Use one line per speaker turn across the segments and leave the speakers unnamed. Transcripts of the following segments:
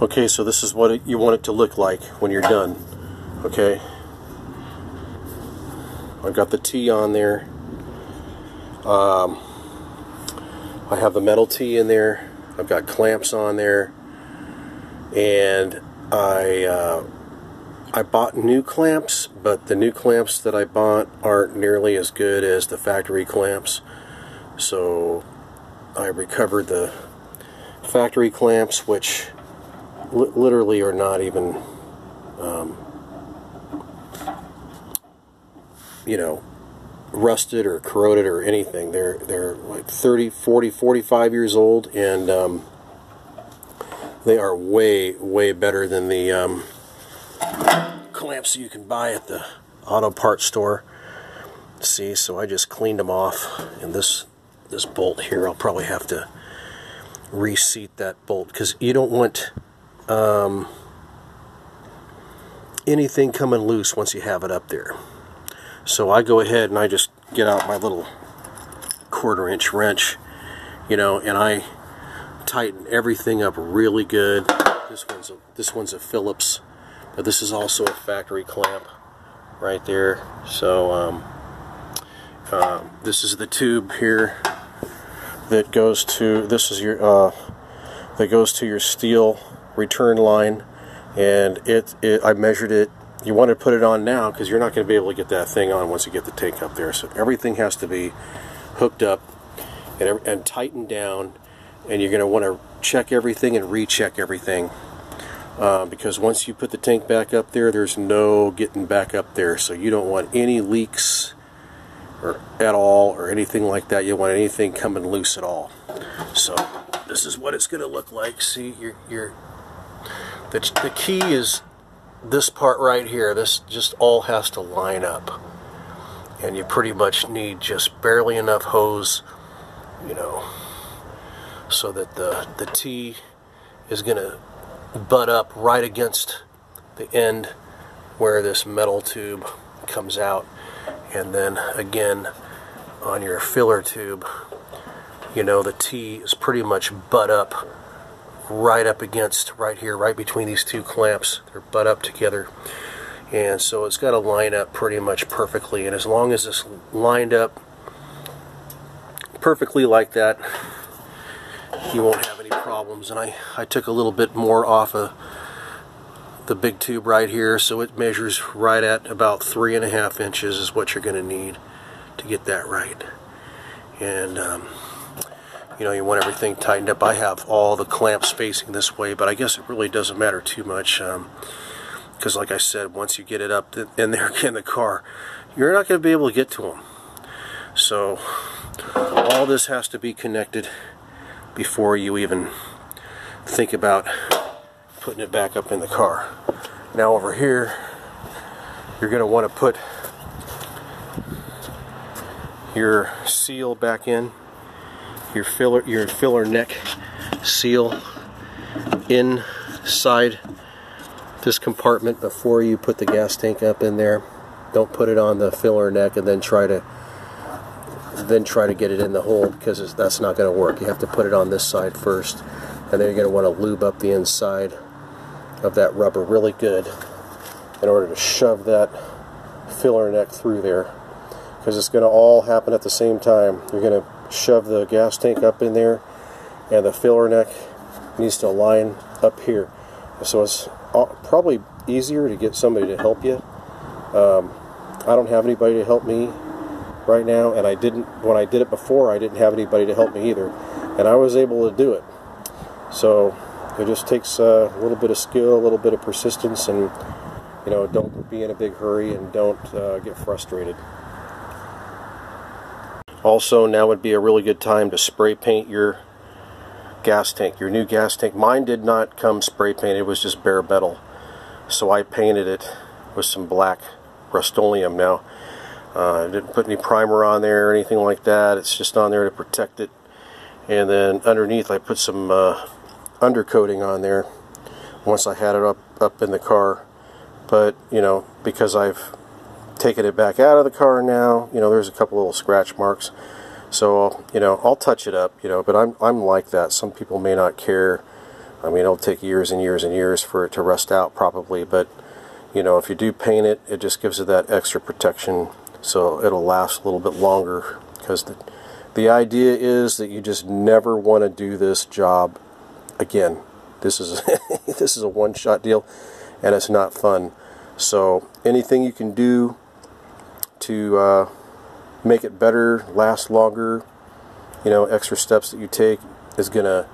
Okay, so this is what you want it to look like when you're done. Okay, I've got the T on there. I have the metal T in there. I've got clamps on there, and I bought new clamps, but the new clamps that I bought aren't nearly as good as the factory clamps. So I recovered the factory clamps, which literally are not even, you know, rusted or corroded or anything. They're like 30, 40, 45 years old, and they are way better than the clamps you can buy at the auto parts store. See, so I just cleaned them off, and this bolt here, I'll probably have to reseat that bolt, because you don't want anything coming loose once you have it up there. So I go ahead and I just get out my little 1/4-inch wrench, you know, and I tighten everything up really good. This one's a Phillips, but this is also a factory clamp right there. So this is the tube here that goes to, this is your that goes to your steel return line, and I measured it. You want to put it on now because you're not going to be able to get that thing on once you get the tank up there. So everything has to be hooked up and tightened down, and you're going to want to check everything and recheck everything, because once you put the tank back up there, there's no getting back up there. So you don't want any leaks or at all, or anything like that. You don't want anything coming loose at all. So this is what it's going to look like. See, the key is this part right here. This just all has to line up, and you pretty much need just barely enough hose, you know, so that the T is going to butt up right against the end where this metal tube comes out. And then again, on your filler tube, you know, the T is pretty much butt up right up against, right here, right between these two clamps. They're butt up together, and so it's got to line up pretty much perfectly. And as long as it's lined up perfectly like that, you won't have any problems. And I took a little bit more off of the big tube right here, so it measures right at about 3.5 inches is what you're going to need to get that right. And you know, you want everything tightened up. I have all the clamps facing this way, but I guess it really doesn't matter too much, because like I said, once you get it up in there in the car, you're not going to be able to get to them. So all this has to be connected before you even think about putting it back up in the car. Now over here, you're going to want to put your seal back in, your filler neck seal inside this compartment before you put the gas tank up in there. Don't put it on the filler neck and then try to get it in the hole, because that's not going to work. You have to put it on this side first, and then you're going to want to lube up the inside of that rubber really good in order to shove that filler neck through there, because it's going to all happen at the same time. You're going to shove the gas tank up in there, and the filler neck needs to line up here. So it's probably easier to get somebody to help you. I don't have anybody to help me right now, and I didn't when I did it before. I didn't have anybody to help me either, and I was able to do it. So it just takes a little bit of skill, a little bit of persistence, and you know, don't be in a big hurry, and don't get frustrated. Also, now would be a really good time to spray paint your gas tank, your new gas tank. Mine did not come spray painted, it was just bare metal. So I painted it with some black Rust-Oleum now. I didn't put any primer on there or anything like that. It's just on there to protect it. And then underneath I put some undercoating on there once I had it up in the car. But, you know, because I've taken it back out of the car now, you know, there's a couple little scratch marks. So, you know, I'll touch it up, you know, but I'm like that. Some people may not care I mean, it'll take years and years and years for it to rust out probably, but you know, if you do paint it, it just gives it that extra protection, so it'll last a little bit longer. Because the idea is that you just never want to do this job again. This is this is a one-shot deal, and it's not fun. So anything you can do to make it better, last longer, you know, extra steps that you take is gonna,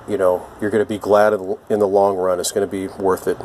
you know, you're gonna be glad in the long run. It's gonna be worth it.